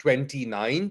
29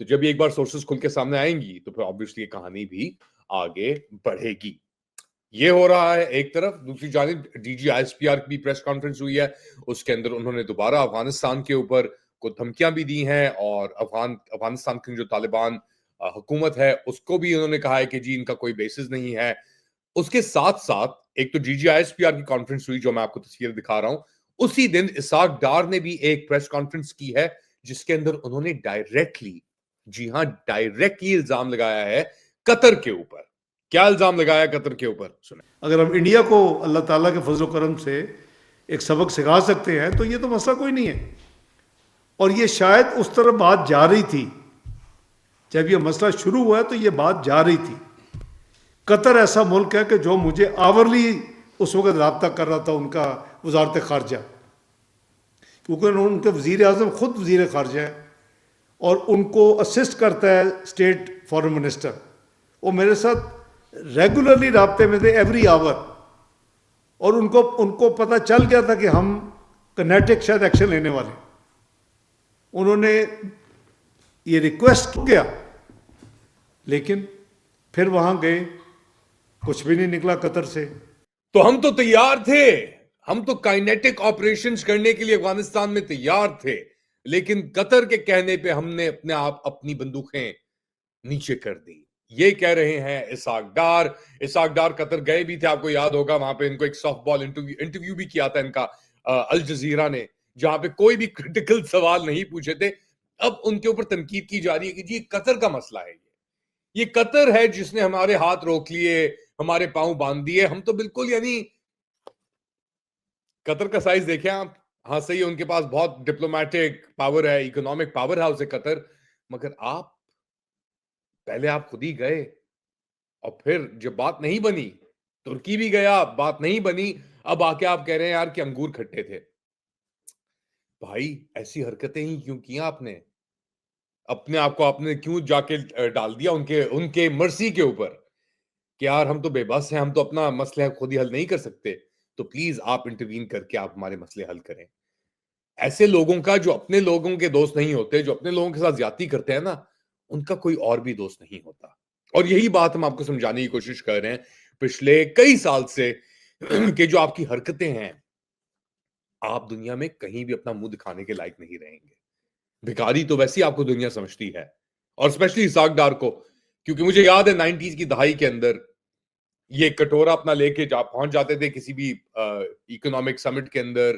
تو جب یہ ایک بار سورسز کھل کے سامنے آئیں گی تو پھر آبویسلی کہانی بھی آگے بڑھے گی. یہ ہو رہا ہے ایک طرف. دوسری جانب D G I S P R کی پریس کانفرنس ہوئی ہے, اس کے اندر انہوں نے دوبارہ افغانستان کے اوپر کو دھمکیاں بھی دی ہیں, اور افغانستان کی جو طالبان حکومت ہے اس کو بھی انہوں نے کہا ہے کہ جی ان کا کوئی بیسس نہیں ہے. اس کے ساتھ ساتھ ایک تو جی جی آئی ایس پی آر کی کانفرنس ہوئی جو میں آپ کو تصویر دکھا رہا ہوں, اسی دن اسحاق ڈار نے بھی ایک پریس کانفرنس کی ہے جس کے اندر انہوں نے ڈائریکٹلی, جی ہاں ڈائریکٹلی الزام لگایا ہے قطر کے اوپر. کیا الزام لگایا قطر کے اوپر سنیں. اگر ہم انڈیا کو اللہ تعالیٰ کے فضل و کرم سے ایک سبق سکھا سکتے ہیں تو یہ تو مسئلہ کوئی نہیں ہے. اور یہ شاید اس طرح بات جا رہی تھی, جب یہ مسئلہ شروع ہوا ہے تو یہ بات جا رہی تھی. قطر ایسا ملک ہے کہ جو مجھے آورلی اس وقت رابطہ کر رہا تھا ان کا وزارت خارجہ, کیونکہ ان کے وزیر اعظم خود وزیر خارجہ ہے اور ان کو اسسٹ کرتا ہے اسٹیٹ فارن منسٹر. وہ میرے ساتھ ریگولرلی رابطے میں تھے ایوری آور, اور ان کو پتہ چل گیا تھا کہ ہم کنیٹک شاید ایکشن لینے والے. انہوں نے یہ ریکویسٹ کیا لیکن پھر وہاں گئے, کچھ بھی نہیں نکلا قطر سے. تو ہم تو تیار تھے, ہم تو کائنیٹک آپریشنز کرنے کے لیے افغانستان میں تیار تھے, لیکن قطر کے کہنے پہ ہم نے اپنی بندوقیں نیچے کر دی. یہ کہہ رہے ہیں اسحاق ڈار. اسحاق ڈار قطر گئے بھی تھے, آپ کو یاد ہوگا, وہاں پہ ان کو ایک سافٹ بال انٹرویو بھی کیا تھا ان کا الجزیرہ نے, جہاں پہ کوئی بھی کرٹیکل سوال نہیں پوچھے تھے. اب ان کے اوپر تنقید کی جا رہی ہے کہ جی قطر کا مسئلہ ہے, یہ قطر ہے جس نے ہمارے ہاتھ روک لیے, ہمارے پاؤں باندھ دیے. ہم تو بالکل یعنی قطر کا سائز دیکھیں آپ, ہاں صحیح ہے ان کے پاس بہت ڈپلومیٹک پاور ہے, اکنامک پاور ہاؤس ہے قطر, مگر پہلے آپ خود ہی گئے, اور پھر جب بات نہیں بنی ترکی بھی گیا, بات نہیں بنی, اب آ کے آپ کہہ رہے ہیں یار کہ انگور کھٹے تھے. بھائی ایسی حرکتیں ہی کیوں کیا آپ نے؟ اپنے آپ کو آپ نے کیوں جا کے ڈال دیا ان کے مرضی کے اوپر کہ یار ہم تو بے بس ہیں, ہم تو اپنا مسئلہ خود ہی حل نہیں کر سکتے, تو پلیز آپ انٹروین کر کے آپ ہمارے مسئلے حل کریں. ایسے لوگوں کا جو اپنے لوگوں کے دوست نہیں ہوتے, جو اپنے لوگوں کے ساتھ زیادتی کرتے ہیں نا, ان کا کوئی اور بھی دوست نہیں ہوتا. اور یہی بات ہم آپ کو سمجھانے کی کوشش کر رہے ہیں پچھلے کئی سال سے کہ جو آپ کی حرکتیں ہیں, آپ دنیا میں کہیں بھی اپنا منہ دکھانے کے لائق نہیں رہیں گے. بھکاری تو ویسے ہی آپ کو دنیا سمجھتی ہے, اور اسپیشلی اسحاق ڈار کو, کیونکہ مجھے یاد ہے 90s کی دہائی کے اندر یہ کٹورا اپنا لے کے پہنچ جاتے تھے کسی بھی اکنامک سمٹ کے اندر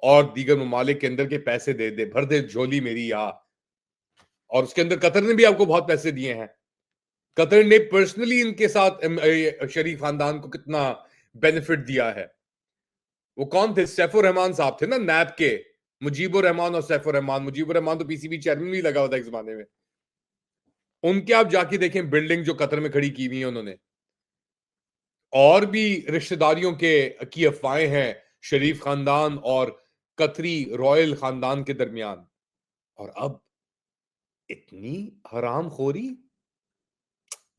اور دیگر ممالک کے اندر کے پیسے دے بھر دے جھولی میری یہاں. اور اس کے اندر قطر نے بھی آپ کو بہت پیسے دیے ہیں. قطر نے پرسنلی ان کے ساتھ شریف خاندان کو کتنا بینیفٹ دیا ہے. وہ کون تھے؟ سیف الرحمان صاحب تھے نا, نیب کے. مجیب الرحمان اور سیف الرحمان. مجیب الرحمان تو پی سی بی چیئرمین بھی لگا ہوا تھا ایک زمانے میں. ان کے آپ جا کے دیکھیں بلڈنگ جو قطر میں کھڑی کی ہوئی ہیں انہوں نے. اور بھی رشتہ داریوں کی افواہیں ہیں شریف خاندان اور قطری رائل خاندان کے درمیان. اور اب اتنی حرام خوری,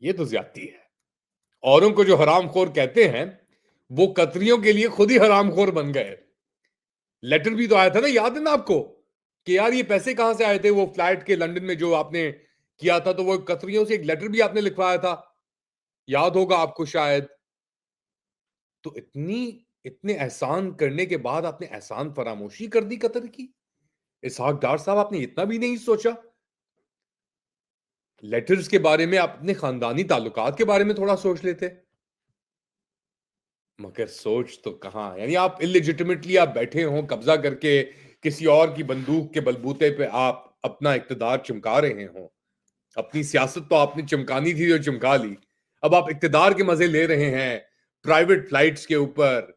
یہ تو زیادتی ہے. اوروں کو جو حرام خور کہتے ہیں وہ قطریوں کے لیے خود ہی حرام خور بن گئے. لیٹر بھی تو آیا تھا نا, یاد ہے نا آپ کو, کہ یار یہ پیسے کہاں سے آئے تھے؟ وہ فلائٹ کے لنڈن میں جو آپ نے کیا تھا, تو وہ قطریوں سے ایک لیٹر بھی آپ نے لکھوایا تھا, یاد ہوگا آپ کو شاید. تو اتنے احسان کرنے کے بعد آپ نے احسان فراموشی کر دی قطر کی. اسحاق ڈار صاحب آپ نے اتنا بھی نہیں سوچا؟ لیٹرز کے بارے میں, اپنے خاندانی تعلقات کے بارے میں تھوڑا سوچ لیتے. مگر سوچ تو کہاں. یعنی آپ اللیجیٹمیٹلی آپ بیٹھے ہوں قبضہ کر کے, کسی اور کی بندوق کے بلبوتے پہ آپ اپنا اقتدار چمکا رہے ہوں. اپنی سیاست تو آپ نے چمکانی تھی جو چمکا لی, اب آپ اقتدار کے مزے لے رہے ہیں پرائیویٹ فلائٹس کے اوپر,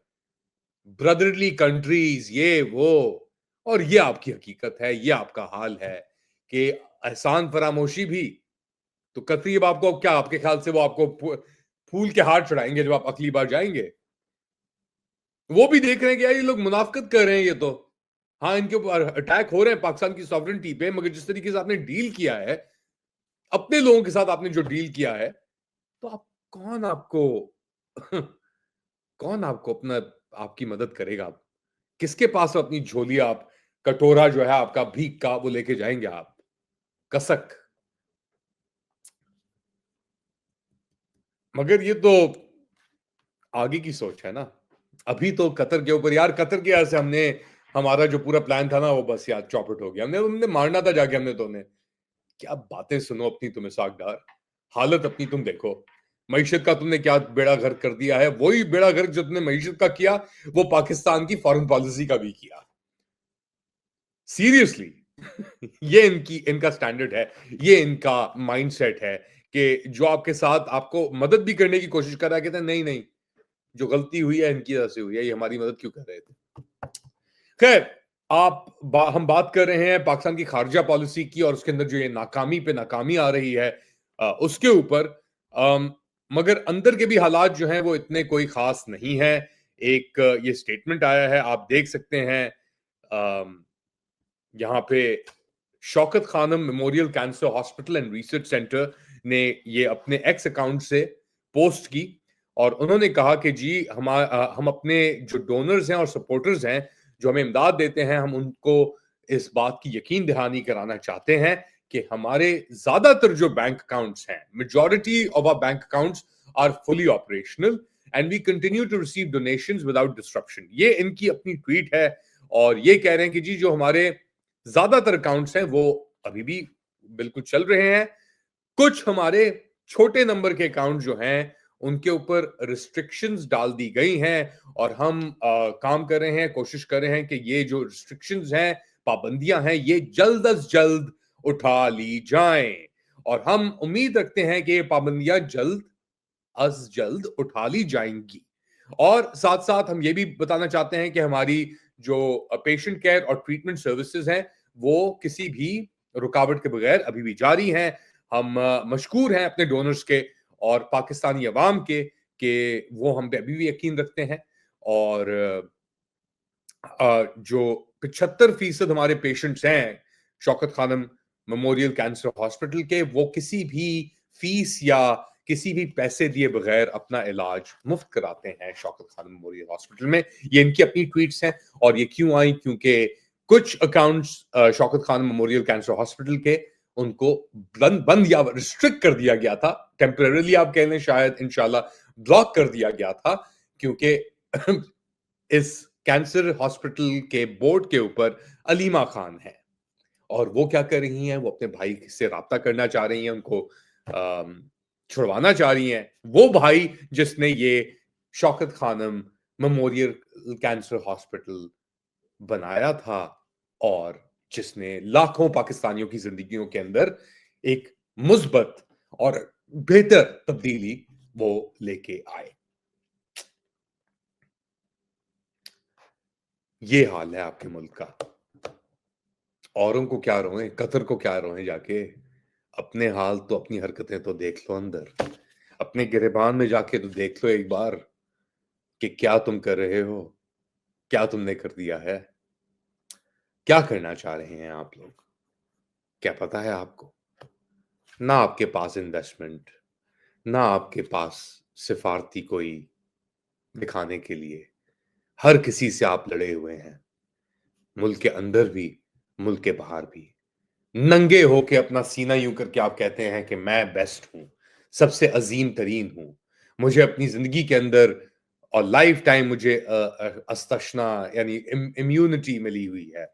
برادرلی کنٹریز, یہ وہ. اور یہ آپ کی حقیقت ہے, یہ آپ کا حال ہے کہ احسان فراموشی بھی. تو قطری اب آپ کو کیا, آپ کے خیال سے وہ آپ کو پھول کے ہار چڑھائیں گے جب آپ اگلی بار جائیں گے؟ وہ بھی دیکھ رہے ہیں کہ یار یہ لوگ منافقت کر رہے ہیں, یہ تو ہاں ان کے اوپر اٹیک ہو رہے ہیں پاکستان کی سوورنٹی پہ, مگر جس طریقے سے آپ نے ڈیل کیا ہے اپنے لوگوں کے ساتھ, آپ نے جو ڈیل کیا ہے, تو کون آپ کو اپنا آپ کی مدد کرے گا؟ کس کے پاس اپنی جھولی, آپ کٹورا جو ہے آپ کا بھیک کا وہ لے کے جائیں گے آپ؟ کسک مگر یہ تو آگے کی سوچ ہے نا. ابھی تو قطر کے اوپر یار قطر کے سے ہم نے ہمارا جو پورا پلان تھا نا وہ بس یار چوپٹ ہو گیا. ہم نے مارنا تھا جا کے. ہم نے تو کیا باتیں سنو اپنی تم اسحاق ڈار. حالت اپنی تم دیکھو. معیشت کا تم نے کیا بیڑا گھر کر دیا ہے. وہی بیڑا گھر جو تم نے معیشت کا کیا وہ پاکستان کی فارن پالیسی کا بھی کیا. سیریسلی یہ ان کا سٹینڈرڈ ہے. یہ ان کا مائنڈ سیٹ ہے کہ جو آپ کے ساتھ آپ کو مدد بھی کرنے کی کوشش کر رہا ہے, کہتے ہیں نہیں جو غلطی ہوئی ہے ان کی وجہ سے ہوئی ہے, یہ ہماری مدد کیوں کر رہے تھے. خیر ہم بات کر رہے ہیں پاکستان کی خارجہ پالیسی کی اور اس کے اندر جو یہ ناکامی پہ ناکامی آ رہی ہے اس کے اوپر. مگر اندر کے بھی حالات جو ہیں وہ اتنے کوئی خاص نہیں ہے. ایک یہ سٹیٹمنٹ آیا ہے, آپ دیکھ سکتے ہیں یہاں پہ شوکت خانم memorial cancer hospital and research centre نے یہ اپنے ایکس اکاؤنٹ سے پوسٹ کی اور انہوں نے کہا کہ جی ہم اپنے جو ڈونرز ہیں اور سپورٹرز ہیں جو ہمیں امداد دیتے ہیں, ہم ان کو اس بات کی یقین دہانی کرانا چاہتے ہیں کہ ہمارے زیادہ تر جو بینک اکاؤنٹس ہیں, majority of our bank accounts are fully operational and we continue to receive donations without disruption. یہ ان کی اپنی ٹویٹ ہے اور یہ کہہ رہے ہیں کہ جی جو ہمارے زیادہ تر اکاؤنٹس ہیں وہ ابھی بھی بالکل چل رہے ہیں. کچھ ہمارے چھوٹے نمبر کے اکاؤنٹ جو ہیں ان کے اوپر ریسٹرکشنز ڈال دی گئی ہیں اور ہم کام کر رہے ہیں, کوشش کر رہے ہیں کہ یہ جو ریسٹرکشنز ہیں, پابندیاں ہیں, یہ جلد از جلد اٹھا لی جائیں اور ہم امید رکھتے ہیں کہ یہ پابندیاں جلد از جلد اٹھا لی جائیں گی. اور ساتھ ساتھ ہم یہ بھی بتانا چاہتے ہیں کہ ہماری جو پیشنٹ کیئر اور ٹریٹمنٹ سروسز ہیں وہ کسی بھی رکاوٹ کے بغیر ابھی بھی جاری ہیں. ہم مشکور ہیں اپنے ڈونرز کے اور پاکستانی عوام کے کہ وہ ہم پہ ابھی بھی یقین رکھتے ہیں اور جو 75% ہمارے پیشنٹس ہیں شوکت خانم میموریل کینسر ہاسپٹل کے, وہ کسی بھی فیس یا کسی بھی پیسے دیے بغیر اپنا علاج مفت کراتے ہیں شوکت خانم میموریل ہاسپٹل میں. یہ ان کی اپنی ٹویٹس ہیں اور یہ کیوں آئی, کیونکہ کچھ اکاؤنٹس شوکت خانم میموریل کینسر ہاسپٹل کے ان کو بند یا ریسٹرکٹ کر دیا گیا تھا, ٹیمپرریلی آپ کہہ لیں, شاید انشاءاللہ بلاک کر دیا گیا تھا, کیونکہ اس کینسر ہاسپٹل کے بورڈ کے اوپر علیمہ خان ہے اور وہ کیا کر رہی ہیں, وہ اپنے بھائی سے رابطہ کرنا چاہ رہی ہیں, ان کو چھڑوانا چاہ رہی ہیں. وہ بھائی جس نے یہ شوکت خانم میموریل کینسر ہاسپٹل بنایا تھا اور جس نے لاکھوں پاکستانیوں کی زندگیوں کے اندر ایک مثبت اور بہتر تبدیلی وہ لے کے آئے. یہ حال ہے آپ کے ملک کا. اوروں کو کیا روئیں, قطر کو کیا روئیں, جا کے اپنے حال تو اپنی حرکتیں تو دیکھ لو, اندر اپنے گریبان میں جا کے تو دیکھ لو ایک بار کہ کیا تم کر رہے ہو, کیا تم نے کر دیا ہے, کیا کرنا چاہ رہے ہیں آپ لوگ. کیا پتا ہے آپ کو, نہ آپ کے پاس انویسٹمنٹ, نہ آپ کے پاس سفارتی کوئی دکھانے کے لیے, ہر کسی سے آپ لڑے ہوئے ہیں, ملک کے اندر بھی ملک کے باہر بھی. ننگے ہو کے اپنا سینہ یوں کر کے آپ کہتے ہیں کہ میں بیسٹ ہوں, سب سے عظیم ترین ہوں, مجھے اپنی زندگی کے اندر اور لائف ٹائم مجھے استثنا یعنی امیونٹی ملی ہوئی ہے,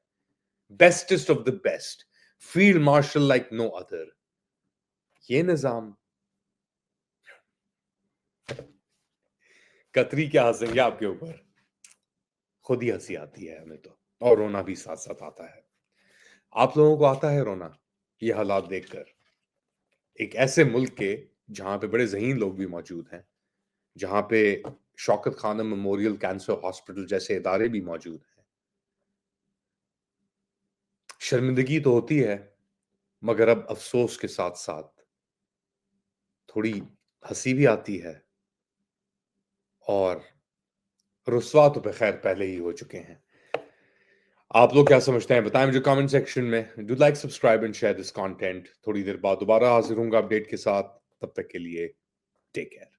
bestest of the best, field marshal like no other. یہ نظام قطری کیا ہنسیں گے آپ کے اوپر, خود ہی ہنسی آتی ہے ہمیں تو, اور رونا بھی ساتھ ساتھ آتا ہے. آپ لوگوں کو آتا ہے رونا یہ حالات دیکھ کر, ایک ایسے ملک کے جہاں پہ بڑے ذہین لوگ بھی موجود ہیں, جہاں پہ شوکت خانم میموریل کینسر ہاسپٹل جیسے ادارے بھی موجود ہیں. شرمندگی تو ہوتی ہے, مگر اب افسوس کے ساتھ ساتھ تھوڑی ہنسی بھی آتی ہے, اور رسوا تو بخیر پہلے ہی ہو چکے ہیں. آپ لوگ کیا سمجھتے ہیں بتائیں مجھے کامنٹ سیکشن میں. Do like, subscribe and share this content. تھوڑی دیر بعد دوبارہ حاضر ہوں گا اپڈیٹ کے ساتھ, تب تک کے لیے ٹیک کیئر.